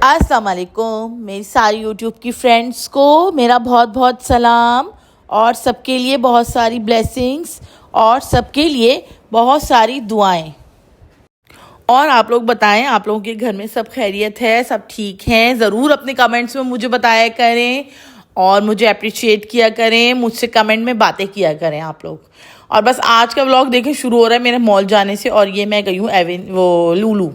अस्सलाम वालेकुम मेरी सारी यूट्यूब की फ्रेंड्स को मेरा बहुत बहुत सलाम और सबके लिए बहुत सारी ब्लेसिंग्स और सबके लिए बहुत सारी दुआएं। और आप लोग बताएं, आप लोगों के घर में सब खैरियत है, सब ठीक हैं? ज़रूर अपने कमेंट्स में मुझे बताया करें और मुझे अप्रिशिएट किया करें, मुझसे कमेंट में बातें किया करें आप लोग। और बस आज का व्लॉग देखें शुरू हो रहा है मेरे मॉल जाने से। और ये मैं गई हूँ लूलू,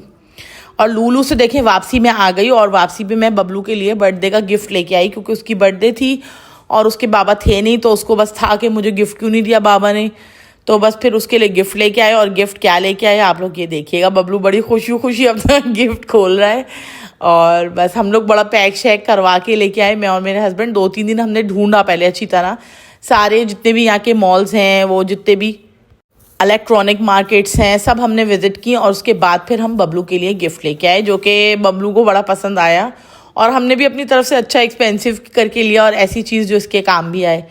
और लूलू से देखें वापसी में आ गई। और वापसी पे मैं बबलू के लिए बर्थडे का गिफ्ट लेके आई, क्योंकि उसकी बर्थडे थी और उसके बाबा थे नहीं, तो उसको बस था कि मुझे गिफ्ट क्यों नहीं दिया बाबा ने, तो बस फिर उसके लिए गिफ्ट लेके आए। और गिफ्ट क्या लेके आए आप लोग ये देखिएगा। बबलू बड़ी खुशी खुशी अपना गिफ्ट खोल रहा है। और बस हम लोग बड़ा पैक शैक करवा के लेके आए, मैं और मेरे हस्बैंड। 2-3 दिन हमने ढूंढा पहले अच्छी तरह, सारे जितने भी यहाँ के मॉल्स हैं, वो जितने भी इलेक्ट्रॉनिक मार्केट्स हैं, सब हमने विज़िट की। और उसके बाद फिर हम बबलू के लिए गिफ्ट लेके आए, जो कि बबलू को बड़ा पसंद आया। और हमने भी अपनी तरफ से अच्छा एक्सपेंसिव करके लिया, और ऐसी चीज़ जो इसके काम भी आए।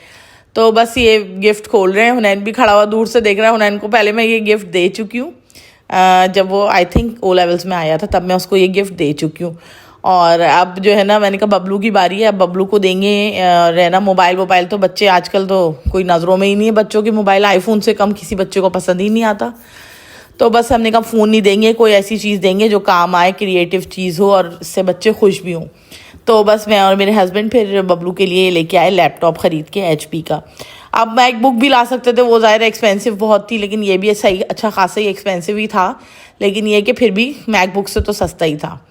तो बस ये गिफ्ट खोल रहे हैं। हुनैन भी खड़ा हुआ दूर से देख रहा है। हुनैन को पहले मैं ये गिफ्ट दे चुकी हूँ, जब वो आई थिंक O लेवल्स में आया था, तब मैं उसको ये गिफ्ट दे चुकी हूँ। और अब जो है ना, मैंने कहा बबलू की बारी है, अब बबलू को देंगे। रहना मोबाइल तो बच्चे आजकल तो कोई नज़रों में ही नहीं है बच्चों के। मोबाइल आईफोन से कम किसी बच्चे को पसंद ही नहीं आता। तो बस हमने कहा फ़ोन नहीं देंगे, कोई ऐसी चीज़ देंगे जो काम आए, क्रिएटिव चीज़ हो और इससे बच्चे खुश भी हों। तो बस मैं और मेरे हस्बैंड फिर बबलू के लिए लेके आए लैपटॉप ख़रीद के HP का। अब मैकबुक भी ला सकते थे, वो ज़ाहिर एक्सपेंसिव बहुत थी, लेकिन ये भी सही अच्छा खासा ही एक्सपेंसिव ही था। लेकिन ये कि फिर भी मैकबुक से तो सस्ता ही था।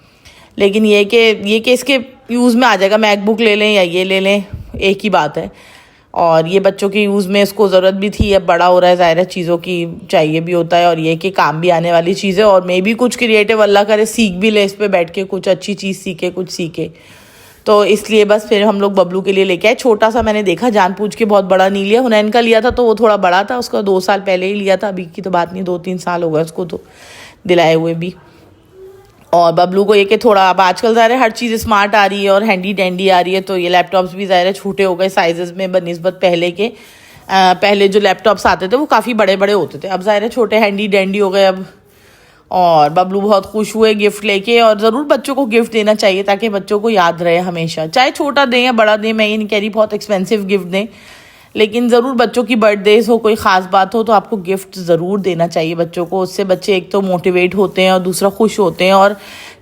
लेकिन ये कि इसके यूज़ में आ जाएगा, मैकबुक ले लें या ये ले लें, एक ही बात है। और ये बच्चों के यूज़ में इसको ज़रूरत भी थी, अब बड़ा हो रहा है, ज़ाहिर है चीज़ों की चाहिए भी होता है। और ये कि काम भी आने वाली चीज़ है, और मैं भी कुछ क्रिएटिव अल्लाह करे सीख भी ले, इस पर बैठ के कुछ अच्छी चीज़ सीखे, कुछ सीखे। तो इसलिए बस फिर हम लोग बबलू के लिए लेके आए। छोटा सा मैंने देखा, जान पूछ के बहुत बड़ा नहीं लिया। हुनैन का लिया था तो वो थोड़ा बड़ा था, उसका 2 साल पहले ही लिया था, अभी की तो बात नहीं, 2-3 साल हो गए उसको तो दिलाए हुए भी। और बबलू को ये कि थोड़ा, अब आजकल ज़ाहिर है हर चीज़ स्मार्ट आ रही है और हैंडी डैंडी आ रही है, तो ये लैपटॉप्स भी ज़ाहिर है छोटे हो गए साइज़ में बनिस्बत पहले के। पहले जो लैपटॉप्स आते थे वो काफ़ी बड़े बड़े होते थे, अब ज़ाहिर है छोटे हैंडी डैंडी हो गए अब। और बबलू बहुत खुश हुए गिफ्ट लेके। और ज़रूर बच्चों को गिफ्ट देना चाहिए ताकि बच्चों को याद रहे हमेशा, चाहे छोटा दें या बड़ा दें। मैं ये नहीं कह रही बहुत एक्सपेंसिव गिफ्ट दें, लेकिन ज़रूर बच्चों की बर्थडेज हो, कोई ख़ास बात हो, तो आपको गिफ्ट ज़रूर देना चाहिए बच्चों को। उससे बच्चे एक तो मोटिवेट होते हैं और दूसरा खुश होते हैं। और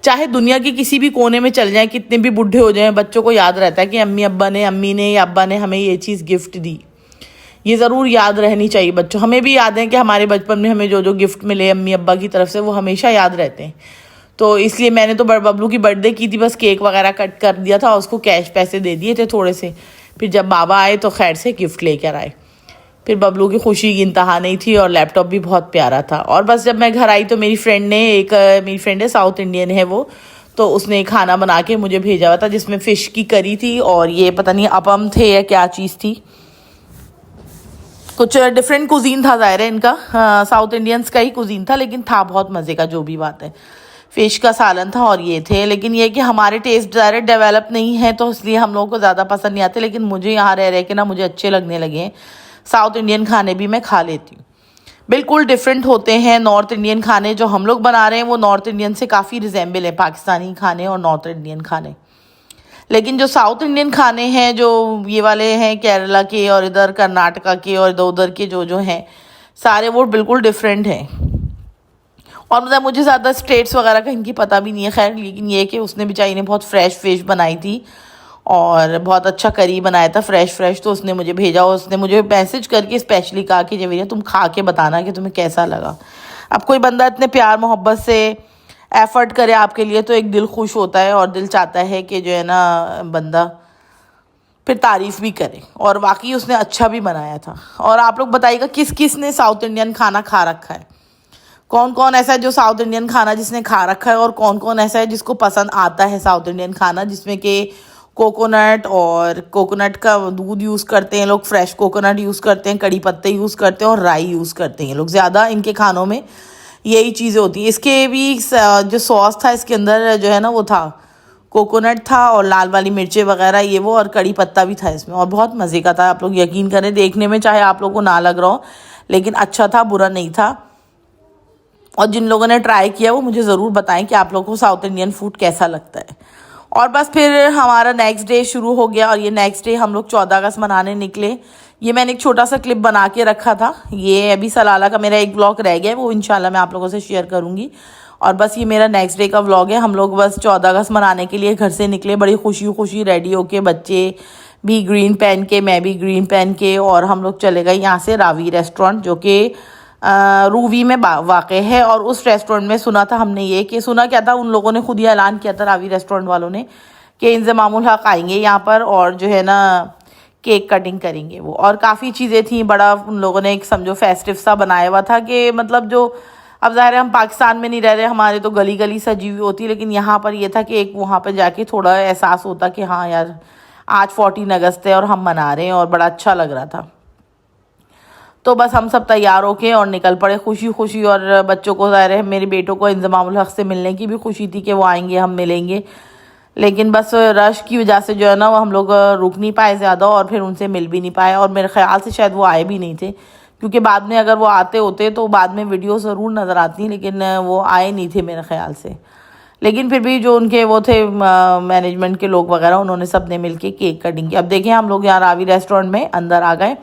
चाहे दुनिया के किसी भी कोने में चल जाएं, कितने भी बूढ़े हो जाएं, बच्चों को याद रहता है कि अम्मी ने या अब्बा ने हमें ये चीज़ गिफ्ट दी। ये ज़रूर याद रहनी चाहिए बच्चों। हमें भी याद है कि हमारे बचपन में हमें जो जो गिफ्ट मिले अम्मी अब्बा की तरफ से, वो हमेशा याद रहते हैं। तो इसलिए मैंने तो बबलू की बर्थडे की थी, बस केक वगैरह कट कर दिया था, उसको कैश पैसे दे दिए थे थोड़े से। फिर जब बाबा आए तो खैर से गिफ्ट लेकर आए। फिर बबलू की खुशी की इंतहा नहीं थी, और लैपटॉप भी बहुत प्यारा था। और बस जब मैं घर आई तो मेरी फ्रेंड है, साउथ इंडियन है वो, तो उसने खाना बना के मुझे भेजा हुआ था, जिसमें फ़िश की करी थी और ये पता नहीं अपम थे या क्या चीज़ थी, कुछ डिफरेंट कुजीन था ज़ाहिर है इनका। साउथ इंडियंस का ही कुजीन था, लेकिन था बहुत मज़े का, जो भी बात है। फ़िश का सालन था और ये थे। लेकिन ये कि हमारे टेस्ट ज़ाहिर डेवलप नहीं है, तो इसलिए हम लोगों को ज़्यादा पसंद नहीं आते। लेकिन मुझे यहाँ रह के ना मुझे अच्छे लगने लगे हैं। साउथ इंडियन खाने भी मैं खा लेती हूँ, बिल्कुल डिफरेंट होते हैं। नॉर्थ इंडियन खाने जो हम लोग बना रहे हैं वो नॉर्थ इंडियन से काफ़ी रिजेंबल है, पाकिस्तानी खाने और नॉर्थ इंडियन खाने। लेकिन जो साउथ इंडियन खाने हैं, जो ये वाले हैं केरला के और इधर कर्नाटका के और इधर उधर के जो हैं, सारे वो बिल्कुल डिफरेंट हैं। और मतलब मुझे ज़्यादा स्टेट्स वगैरह का इनकी पता भी नहीं है खैर। लेकिन ये कि उसने बेचारी ने बहुत फ्रेश फिश बनाई थी और बहुत अच्छा करी बनाया था, फ्रेश। तो उसने मुझे भेजा, और उसने मुझे मैसेज करके स्पेशली कहा कि जवेरिया तुम खा के बताना कि तुम्हें कैसा लगा। अब कोई बंदा इतने प्यार मोहब्बत से एफ़र्ट करे आपके लिए, तो एक दिल खुश होता है और दिल चाहता है कि जो है ना बंदा फिर तारीफ़ भी करे। और वाकई उसने अच्छा भी बनाया था। और आप लोग बताइएगा किस किस ने साउथ इंडियन खाना खा रखा है, कौन कौन ऐसा है जो साउथ इंडियन खाना जिसने खा रखा है, और कौन कौन ऐसा है जिसको पसंद आता है साउथ इंडियन खाना, जिसमें कि कोकोनट और कोकोनट का दूध यूज़ करते हैं लोग, फ्रेश कोकोनट यूज़ करते हैं, कड़ी पत्ते यूज़ करते हैं और राई यूज़ करते हैं लोग। ज़्यादा इनके खानों में यही चीज़ें होती हैं। इसके भी जो सॉस था इसके अंदर जो है ना, वो था कोकोनट था और लाल वाली मिर्चें वगैरह ये वो, और कड़ी पत्ता भी था इसमें, और बहुत मज़े का था। आप लोग यकीन करें, देखने में चाहे आप लोगों को ना लग रहा हो, लेकिन अच्छा था, बुरा नहीं था। और जिन लोगों ने ट्राई किया वो मुझे ज़रूर बताएं कि आप लोगों को साउथ इंडियन फूड कैसा लगता है। और बस फिर हमारा नेक्स्ट डे शुरू हो गया और ये नेक्स्ट डे हम लोग 14 अगस्त मनाने निकले। ये मैंने एक छोटा सा क्लिप बना के रखा था। ये अभी सलाला का मेरा एक व्लॉग रह गया है, वो इंशाल्लाह मैं आप लोगों से शेयर करूँगी। और बस ये मेरा नेक्स्ट डे का व्लॉग है। हम लोग बस 14 अगस्त मनाने के लिए घर से निकले, बड़ी खुशी खुशी रेडी होके, बच्चे भी ग्रीन पहन के, मैं भी ग्रीन पहन के, और हम लोग चले गए यहाँ से रावी रेस्टोरेंट, जो कि रूवी में वाक़ है। और उस रेस्टोरेंट में सुना था हमने, ये कि सुना क्या था, उन लोगों ने खुद ही ऐलान किया था रावी रेस्टोरेंट वालों ने कि इंज़मामुल हक़ आएंगे यहाँ पर और जो है ना केक कटिंग करेंगे वो। और काफ़ी चीज़ें थी, बड़ा उन लोगों ने एक समझो फेस्टिव सा बनाया हुआ था कि मतलब जो अब ज़ाहिर है हम पाकिस्तान में नहीं रह रहे, हमारे तो गली गली सजी हुई होती, लेकिन यहाँ पर ये था कि एक वहाँ पर जाके थोड़ा एहसास होता कि हाँ यार आज 14 अगस्त है और हम मना रहे हैं, और बड़ा अच्छा लग रहा था। तो बस हम सब तैयार होके और निकल पड़े खुशी खुशी। और बच्चों को ज़ाहिर है मेरे बेटों को इंज़मामुल हक़ से मिलने की भी खुशी थी कि वो आएंगे, हम मिलेंगे, लेकिन बस रश की वजह से जो है ना वो हम लोग रुक नहीं पाए ज़्यादा और फिर उनसे मिल भी नहीं पाए। और मेरे ख़्याल से शायद वो आए भी नहीं थे, क्योंकि बाद में अगर वो आते होते तो बाद में वीडियो ज़रूर नज़र आती, लेकिन वो आए नहीं थे मेरे ख़्याल से। लेकिन फिर भी जो उनके वो थे मैनेजमेंट के लोग वगैरह, उन्होंने सब ने मिल के केक कटिंग की। अब देखें हम लोग यहाँ रावी रेस्टोरेंट में अंदर आ गए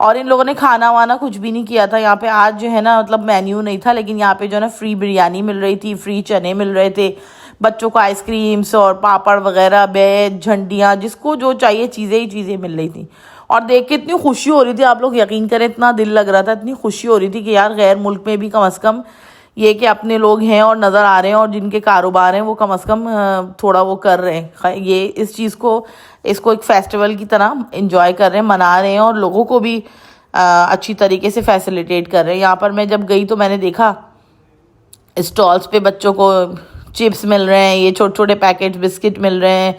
और इन लोगों ने खाना वाना कुछ भी नहीं किया था यहाँ पे। आज जो है ना मतलब मेन्यू नहीं था, लेकिन यहाँ पे जो है ना फ्री बिरयानी मिल रही थी, फ्री चने मिल रहे थे, बच्चों को आइसक्रीम्स और पापड़ वगैरह, बैज, झंडियाँ, जिसको जो चाहिए चीज़ें ही चीज़ें मिल रही थी। और देख के इतनी खुशी हो रही थी, आप लोग यकीन करें इतना दिल लग रहा था, इतनी खुशी हो रही थी कि यार गैर मुल्क में भी कम अज़ कम ये कि अपने लोग हैं और नज़र आ रहे हैं, और जिनके कारोबार हैं वो कम अज़ कम थोड़ा वो कर रहे हैं, ये इस चीज़ को, इसको एक फेस्टिवल की तरह इंजॉय कर रहे हैं, मना रहे हैं, और लोगों को भी अच्छी तरीके से फैसिलिटेट कर रहे हैं। यहाँ पर मैं जब गई तो मैंने देखा स्टॉल्स पे बच्चों को चिप्स मिल रहे हैं, ये छोटे छोटे पैकेट बिस्किट मिल रहे हैं।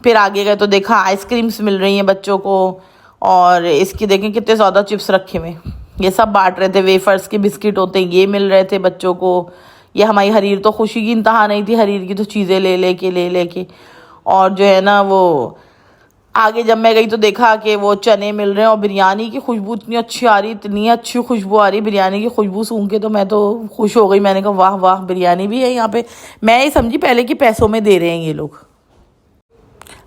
फिर आगे गए तो देखा आइसक्रीम्स मिल रही हैं बच्चों को, और इसकी देखें कितने ज़्यादा चिप्स रखे हुए, ये सब बांट रहे थे। वेफर्स के बिस्किट होते हैं, ये मिल रहे थे बच्चों को। ये हमारी हरीर तो खुशी की इंतहा नहीं थी, हरीर की तो चीज़ें ले लेके और जो है ना वो आगे जब मैं गई तो देखा कि वो चने मिल रहे हैं, और बिरयानी की खुशबू इतनी अच्छी आ रही, इतनी अच्छी खुशबू आ रही बिरयानी की खुशबू सूंघ के, तो मैं तो खुश हो गई। मैंने कहा वाह वाह बिरयानी भी है यहाँ पे। मैं ये समझी पहले कि पैसों में दे रहे हैं ये लोग,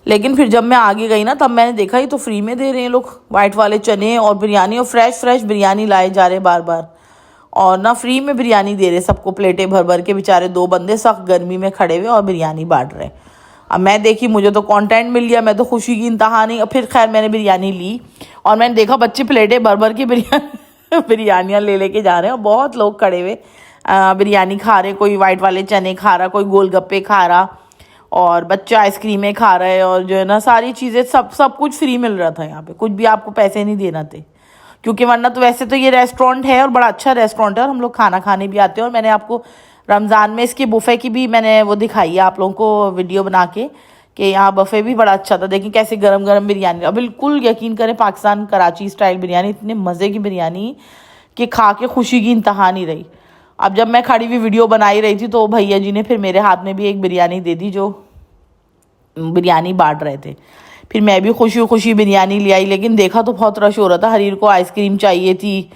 लेकिन फिर जब मैं आगे गई ना तब मैंने देखा ये तो फ्री में दे रहे हैं लोग, वाइट वाले चने और बिरयानी, और फ्रेश बिरयानी लाए जा रहे बार बार, और ना फ्री में बिरयानी दे रहे सबको, प्लेटें भर भर के। बेचारे 2 बंदे सख्त गर्मी में खड़े हुए और बिरयानी बांट रहे। अब मैं देखी, मुझे तो कंटेंट मिल गया, मैं तो खुशी की इंतहा नहीं। फिर खैर मैंने बिरयानी ली और मैंने देखा बच्चे प्लेटें भर भर के बिरयानियाँ ले लेके जा रहे हैं, और बहुत लोग खड़े हुए बिरयानी खा रहे, कोई वाइट वाले चने खा रहा, कोई गोलगप्पे खा रहा, और बच्चा आइसक्रीमें खा रहे, और जो है ना सारी चीज़ें सब कुछ फ्री मिल रहा था यहाँ पे, कुछ भी आपको पैसे नहीं देना थे। क्योंकि वरना तो वैसे तो ये रेस्टोरेंट है और बड़ा अच्छा रेस्टोरेंट है, और हम लोग खाना खाने भी आते हैं। और मैंने आपको रमज़ान में इसके बुफ़े की भी मैंने वो दिखाई है आप लोगों को वीडियो बना के, कि यहाँ बफ़े भी बड़ा अच्छा था। देखिए कैसे गरम गरम बिरयानी, अब बिल्कुल यकीन करें पाकिस्तान कराची स्टाइल बिरयानी, इतने मज़े की बिरयानी कि खा के खुशी की इंतहा नहीं रही। अब जब मैं खड़ी हुई वीडियो बना ही रही थी तो भैया जी ने फिर मेरे हाथ में भी एक बिरयानी दे दी, जो बिरयानी बांट रहे थे। फिर मैं भी खुशी खुशी बिरयानी ले आई, लेकिन देखा तो बहुत रश हो रहा था। हरीर को आइसक्रीम चाहिए थी,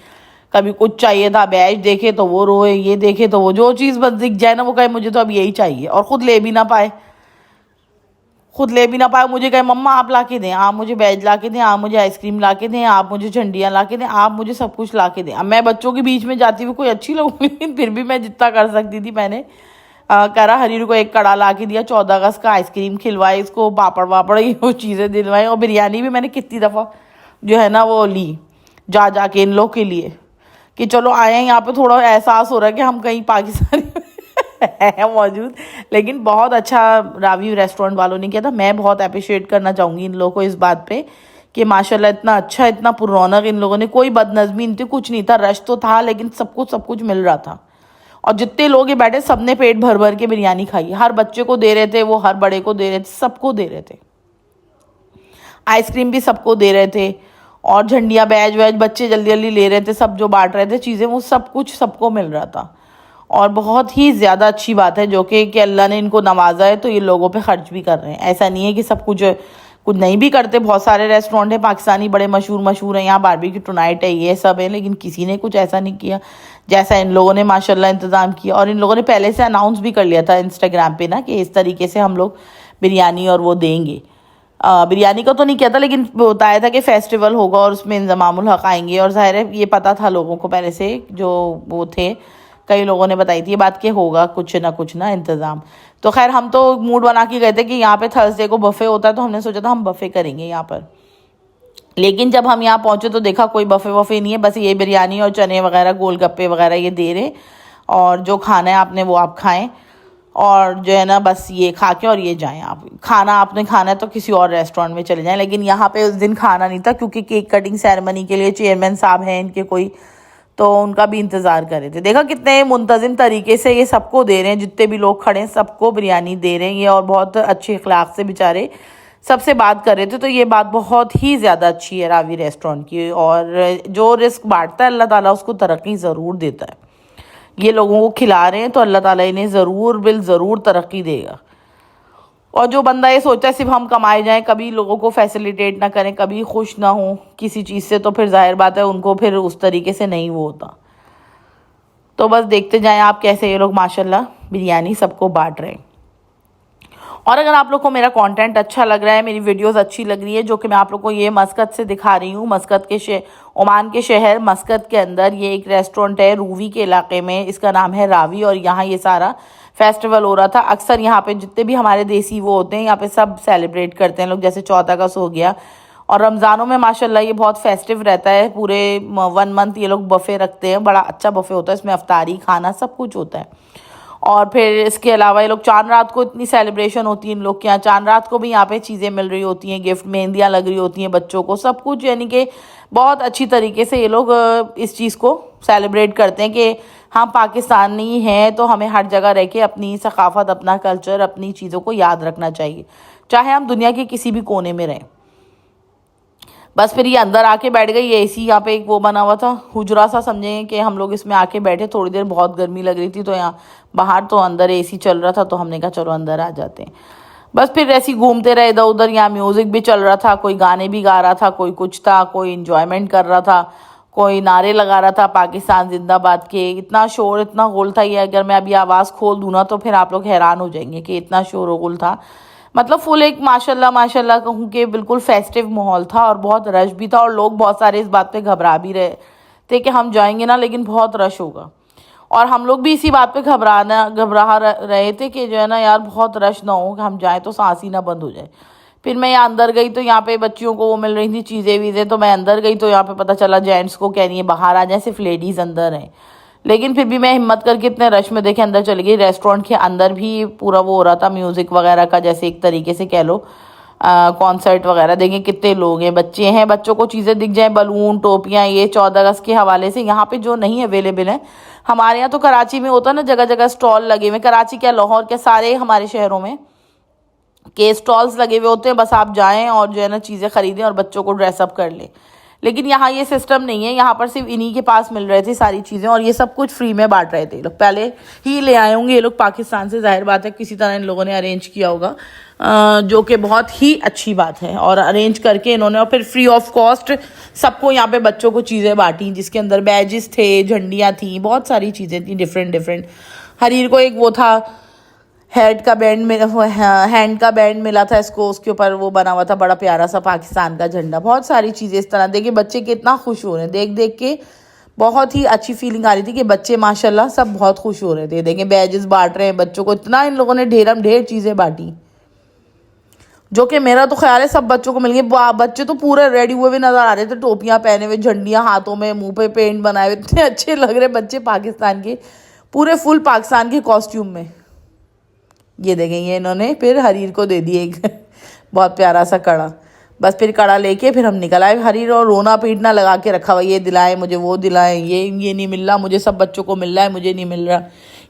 कभी कुछ चाहिए था, बैच देखे तो वो रोए, ये देखे तो वो, जो चीज़ बस दिख जाए ना वो कहे मुझे तो अब यही चाहिए, और ख़ुद ले भी ना पाए, मुझे कहे मम्मा आप ला के दें, आप मुझे बैज ला के दें, आप मुझे आइसक्रीम ला के दें, आप मुझे झंडियाँ ला के दें, आप मुझे सब कुछ ला के दें। अब मैं बच्चों के बीच में जाती हुई कोई अच्छी लगूंगी, लेकिन फिर भी मैं जितना कर सकती थी मैंने करा। हरीर को एक कड़ा ला के दिया, 14 अगस्त का आइसक्रीम खिलवाए, इसको पापड़ वापड़ ये वो चीज़ें दिलवाई, और बिरयानी भी मैंने कितनी दफ़ा जो है ना वो ली जा के इन लोग के लिए, कि चलो आए हैं यहाँ पे, थोड़ा एहसास हो रहा है कि हम कहीं पाकिस्तानी है मौजूद। लेकिन बहुत अच्छा रावी रेस्टोरेंट वालों ने किया था। मैं बहुत अप्रिशिएट करना चाहूँगी इन लोगों को इस बात पे कि माशाल्लाह इतना अच्छा, इतना पुरौनक इन लोगों ने, कोई बदनज़मी नहीं थी, कुछ नहीं था। रश तो था लेकिन सब कुछ मिल रहा था, और जितने लोग ये बैठे सबने पेट भर भर के बिरयानी खाई। हर बच्चे को दे रहे थे वो, हर बड़े को दे रहे थे, सबको दे रहे थे। आइसक्रीम भी सबको दे रहे थे, और झंडियाँ बैज वैज बच्चे जल्दी जल्दी ले रहे थे, सब जो बांट रहे थे चीज़ें वो सब कुछ सबको मिल रहा था। और बहुत ही ज़्यादा अच्छी बात है जो कि अल्लाह ने इनको नवाजा है, तो ये लोगों पे खर्च भी कर रहे हैं। ऐसा नहीं है कि सब कुछ नहीं भी करते। बहुत सारे रेस्टोरेंट हैं पाकिस्तानी बड़े मशहूर हैं, यहाँ बारबेक्यू टुनाइट है, ये सब है, लेकिन किसी ने कुछ ऐसा नहीं किया जैसा इन लोगों ने माशाल्लाह इंतज़ाम किया। और इन लोगों ने पहले से अनाउंस भी कर लिया था इंस्टाग्राम पे ना कि इस तरीके से हम लोग बिरयानी और वो देंगे। बिरयानी का तो नहीं कहता, लेकिन बताया था कि फेस्टिवल होगा और उसमें इंज़मामुल हक़ आएंगे। और ज़ाहिर है ये पता था लोगों को पहले से, जो वो थे, कई लोगों ने बताई थी ये बात कि होगा कुछ ना इंतज़ाम। तो खैर हम तो मूड बना के गए थे कि यहाँ पे थर्सडे को बफ़े होता है, तो हमने सोचा था हम बफ़े करेंगे यहाँ पर। लेकिन जब हम यहाँ पहुँचे तो देखा कोई बफ़े वफ़े नहीं है, बस ये बिरयानी और चने वगैरह गोलगप्पे वगैरह ये दे रहे, और जो खाना है आपने वो आप खाएं, और जो है ना बस ये खा के और ये जाएं। आप खाना आपने खाना है तो किसी और रेस्टोरेंट में चले जाएं। लेकिन यहाँ पे उस दिन खाना नहीं था, क्योंकि केक कटिंग सेरेमनी के लिए चेयरमैन साहब हैं इनके कोई, तो उनका भी इंतज़ार कर रहे थे। देखा कितने मुंतज़िम तरीके से ये सबको दे रहे हैं, जितने भी लोग खड़े हैं सबको बिरयानी दे रहे हैं ये, और बहुत अच्छे अखलाक से बेचारे सबसे बात कर रहे थे। तो ये बात बहुत ही ज़्यादा अच्छी है रावी रेस्टोरेंट की। और जो रिस्क बांटता है अल्लाह ताला उसको तरक्की ज़रूर देता है। ये लोगों को खिला रहे हैं तो अल्लाह ताला इन्हें ज़रूर तरक्की देगा। और जो बंदा ये सोचता है सिर्फ हम कमाए जाएं, कभी लोगों को फैसिलिटेट ना करें, कभी खुश ना हो किसी चीज़ से, तो फिर जाहिर बात है उनको फिर उस तरीके से नहीं वो होता। तो बस देखते जाएं आप कैसे ये लोग माशाल्लाह बिरयानी सबको बांट रहे हैं। और अगर आप लोग को मेरा कंटेंट अच्छा लग रहा है, मेरी वीडियोस अच्छी लग रही है, जो कि मैं आप लोग को ये मस्कत से दिखा रही हूँ, मस्कत के ओमान के शहर मस्कत के अंदर ये एक रेस्टोरेंट है रूवी के इलाके में, इसका नाम है रावी। और यहाँ ये सारा फेस्टिवल हो रहा था। अक्सर यहाँ पे जितने भी हमारे देसी वो होते हैं यहाँ पे सब सेलिब्रेट करते हैं लोग, जैसे चौथा का हो गया। और रमज़ानों में माशाल्लाह ये बहुत फेस्टिव रहता है, पूरे 1 मंथ ये लोग बफ़े रखते हैं, बड़ा अच्छा बफ़े होता है, इसमें अफ्तारी खाना सब कुछ होता है। और फिर इसके अलावा ये लोग चांद रात को इतनी सेलिब्रेशन होती है इन लोग के यहाँ, चांद रात को भी यहाँ पे चीज़ें मिल रही होती हैं, गिफ्ट मेहंदियाँ लग रही होती हैं बच्चों को, सब कुछ, यानी कि बहुत अच्छी तरीके से ये लोग इस चीज़ को सेलिब्रेट करते हैं कि हम पाकिस्तानी हैं तो हमें हर जगह रह के अपनी सकाफ़त, अपना कल्चर, अपनी चीज़ों को याद रखना चाहिए, चाहे हम दुनिया के किसी भी कोने में रहें। बस फिर ये अंदर आके बैठ गई। ये एसी यहाँ पे एक वो बना हुआ था, हुजरा सा समझें कि हम लोग इसमें आके बैठे थोड़ी देर, बहुत गर्मी लग रही थी तो यहाँ बाहर तो अंदर एसी चल रहा था, तो हमने कहा चलो अंदर आ जाते हैं। बस फिर ऐसे घूमते रहे इधर उधर। यहाँ म्यूज़िक भी चल रहा था, कोई गाने भी गा रहा था, कोई कुछ था, कोई इंजॉयमेंट कर रहा था, कोई नारे लगा रहा था पाकिस्तान जिंदाबाद के। इतना शोर इतना गुल था, ये अगर मैं अभी आवाज़ खोल दूँ ना तो फिर आप लोग हैरान हो जाएंगे कि इतना शोर गुल था। मतलब फुल एक माशाल्लाह कहूँ कि बिल्कुल फेस्टिव माहौल था, और बहुत रश भी था, और लोग बहुत सारे इस बात पे घबरा भी रहे थे कि हम जाएंगे ना लेकिन बहुत रश होगा। और हम लोग भी इसी बात पे घबरा रहे थे कि जो है ना यार बहुत रश ना हो, कि हम जाएं तो सांस ही ना बंद हो जाए। फिर मैं यहाँ अंदर गई तो यहाँ पे बच्चियों को वो मिल रही थी चीज़ें वीज़ें, तो मैं अंदर गई तो यहाँ पे पता चला जेंट्स को कह रही है बाहर आ जाए, सिर्फ लेडीज़ अंदर हैं। लेकिन फिर भी मैं हिम्मत करके इतने रश में देखे अंदर चली गई। रेस्टोरेंट के अंदर भी पूरा वो हो रहा था म्यूज़िक वगैरह का, जैसे एक तरीके से कह लो कॉन्सर्ट वगैरह। देखें कितने लोग हैं, बच्चे हैं, बच्चों को चीज़ें दिख जाएँ, बलून टोपियाँ, ये 14 अगस्त के हवाले से यहाँ पे जो नहीं अवेलेबल है। हमारे यहाँ तो कराची में होता ना जगह जगह स्टॉल लगे हुए, कराची क्या लाहौर क्या सारे हमारे शहरों में के स्टॉल्स लगे हुए होते हैं, बस आप जाएं और जो है ना चीज़ें ख़रीदें और बच्चों को ड्रेसअप कर लें। लेकिन यहाँ ये सिस्टम नहीं है, यहाँ पर सिर्फ इन्हीं के पास मिल रहे थे सारी चीज़ें, और ये सब कुछ फ्री में बांट रहे थे ये लोग। पहले ही ले आए होंगे ये लोग पाकिस्तान से, जाहिर बात है किसी तरह इन लोगों ने अरेंज किया होगा, जो कि बहुत ही अच्छी बात है। और अरेंज करके इन्होंने और फिर फ्री ऑफ कॉस्ट सबको यहाँ पे बच्चों को चीज़ें बांटी, जिसके अंदर बैजेस थे, झंडियाँ थी, बहुत सारी चीज़ें थी डिफरेंट। हरीर को एक वो था हैंड का बैंड मिला था इसको, उसके ऊपर वो बना हुआ था बड़ा प्यारा सा पाकिस्तान का झंडा। बहुत सारी चीज़ें इस तरह। देखिए बच्चे कितना खुश हो रहे हैं, देख के बहुत ही अच्छी फीलिंग आ रही थी कि बच्चे माशाल्लाह सब बहुत खुश हो रहे थे। देखें बैजेस बांट रहे हैं बच्चों को, इतना इन लोगों ने ढेर चीज़ें बांटी, जो कि मेरा तो ख्याल है सब बच्चों को मिल गई। बच्चे तो पूरे रेडी हुए भी नज़र आ रहे थे, टोपियाँ पहने हुए, झंडियाँ हाथों में, मुँह पे पेंट बनाए हुए, इतने अच्छे लग रहे बच्चे पाकिस्तान के, पूरे फुल पाकिस्तान के कॉस्ट्यूम में। ये देखें ये इन्होंने फिर हरीर को दे दिए एक बहुत प्यारा सा कड़ा। बस फिर कड़ा लेके फिर हम निकल आए। हरीर और रोना पीटना लगा के रखा हुआ, ये दिलाएं मुझे, वो दिलाएं, ये नहीं मिल रहा मुझे, सब बच्चों को मिल रहा है, मुझे नहीं मिल रहा।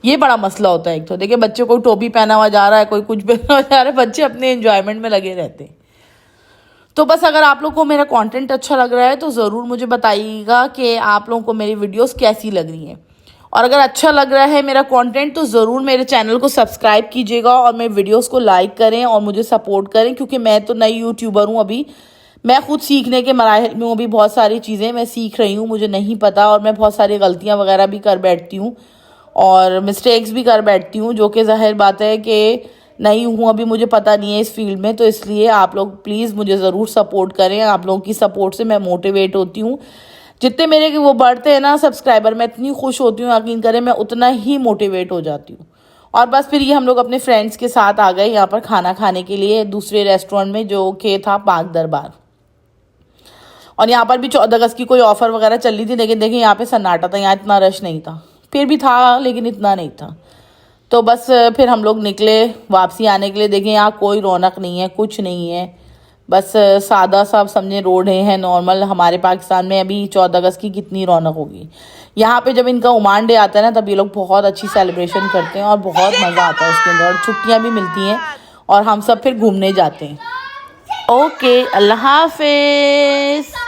ये बड़ा मसला होता है एक तो। देखिए बच्चे को टोपी पहना हुआ जा रहा है, कोई कुछ पहना हुआ जा रहा है, बच्चे अपने एंजॉयमेंट में लगे रहते हैं। तो बस अगर आप लोग को मेरा कंटेंट अच्छा लग रहा है तो ज़रूर मुझे बताइएगा कि आप लोगों को मेरी वीडियोस कैसी लग रही हैं। और अगर अच्छा लग रहा है मेरा कंटेंट तो ज़रूर मेरे चैनल को सब्सक्राइब कीजिएगा और मेरे वीडियोस को लाइक करें और मुझे सपोर्ट करें, क्योंकि मैं तो नई यूट्यूबर हूँ अभी। मैं खुद सीखने के मराहिल में हूँ, अभी बहुत सारी चीज़ें मैं सीख रही हूँ, मुझे नहीं पता, और मैं बहुत सारी गलतियाँ वगैरह भी कर बैठती हूँ और मिस्टेक्स भी कर बैठती हूँ, जो कि ज़ाहिर बात है कि नई हूँ, अभी मुझे पता नहीं है इस फील्ड में, तो इसलिए आप लोग प्लीज़ मुझे ज़रूर सपोर्ट करें। आप लोगों की सपोर्ट से मैं मोटिवेट होती हूँ। जितने मेरे वो बढ़ते हैं ना सब्सक्राइबर, मैं इतनी खुश होती हूँ, यकीन करें मैं उतना ही मोटिवेट हो जाती हूँ। और बस फिर ये हम लोग अपने फ्रेंड्स के साथ आ गए यहाँ पर खाना खाने के लिए दूसरे रेस्टोरेंट में, जो कि था पाक दरबार। और यहाँ पर भी 14 अगस्त की कोई ऑफर वगैरह चल रही थी, लेकिन देखिए यहाँ पे सन्नाटा था, यहाँ इतना रश नहीं था, फिर भी था लेकिन इतना नहीं था। तो बस फिर हम लोग निकले वापसी आने के लिए। देखें यहाँ कोई रौनक नहीं है, कुछ नहीं है, बस सादा सा समझे रोड है नॉर्मल। हमारे पाकिस्तान में अभी 14 अगस्त की कितनी रौनक होगी। यहाँ पे जब इनका उमान डे आता है ना, तब ये लोग बहुत अच्छी सेलिब्रेशन करते हैं और बहुत मज़ा आता है उसके अंदर, और छुट्टियाँ भी मिलती हैं और हम सब फिर घूमने जाते हैं। ओके, अल्लाह हाफिज़।